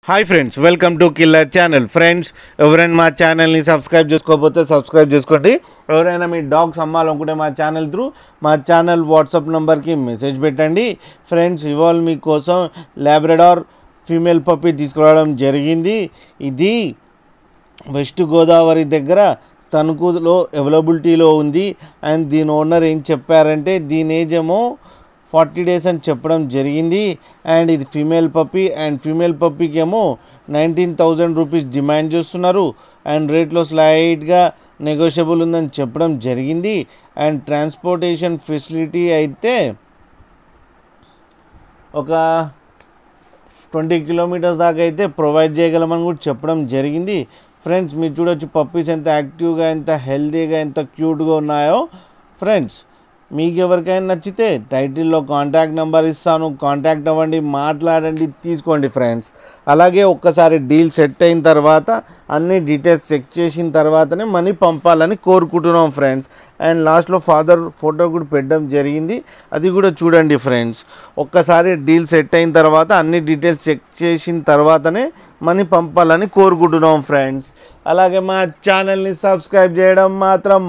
Hi friends, welcome to killer channel. Friends, ఎవరైనా మా ఛానల్ని సబ్స్క్రైబ్ చేసుకోకపోతే సబ్స్క్రైబ్ చేసుకోండి. ఎవరైనా మీ డాగ్స్ అమ్మాలనుకుంటే మా ఛానల్ వాట్సాప్ నెంబర్కి మెసేజ్ పెట్టండి. ఫ్రెండ్స్, ఇవాళ మీకోసం లాబ్రడార్ ఫీమేల్ పప్పీ తీసుకురావడం జరిగింది. ఇది వెస్ట్ గోదావరి దగ్గర తణుకులో అవైలబిలిటీలో ఉంది. అండ్ దీని ఓనర్ ఏం చెప్పారంటే దీని ఏజ్ ఏమో 40 days అని చెప్పడం జరిగింది. అండ్ ఇది ఫీమేల్ పప్పీ. అండ్ ఫీమేల్ పప్పీకి ఏమో 19,000 రూపీస్ డిమాండ్ చేస్తున్నారు. అండ్ రేట్లో స్లైట్గా నెగోషియబుల్ ఉందని చెప్పడం జరిగింది. అండ్ ట్రాన్స్పోర్టేషన్ ఫెసిలిటీ అయితే ఒక 20 kilometers దాకా అయితే ప్రొవైడ్ చేయగలమని కూడా చెప్పడం జరిగింది. ఫ్రెండ్స్, మీరు చూడొచ్చు పప్పీస్ ఎంత యాక్టివ్గా, ఎంత హెల్తీగా, ఎంత క్యూట్గా ఉన్నాయో. ఫ్రెండ్స్, మీకు ఎవరికైనా నచ్చితే టైటిల్లో కాంటాక్ట్ నెంబర్ ఇస్తాను, కాంటాక్ట్ అవ్వండి, మాట్లాడండి, తీసుకోండి. ఫ్రెండ్స్, అలాగే ఒక్కసారి డీల్ సెట్ అయిన తర్వాత అన్ని డీటెయిల్స్ చెక్ చేసిన తర్వాతనే మనీ పంపాలని కోరుకుంటున్నాం. ఫ్రెండ్స్, అండ్ లాస్ట్లో ఫాదర్ ఫోటో కూడా పెట్టడం జరిగింది, అది కూడా చూడండి. ఫ్రెండ్స్, ఒక్కసారి డీల్ సెట్ అయిన తర్వాత అన్ని డీటెయిల్స్ చెక్ చేసిన తర్వాతనే మనీ పంపాలని కోరుకుంటున్నాం. ఫ్రెండ్స్, అలాగే మా ఛానల్ని సబ్స్క్రైబ్ చేయడం మాత్రం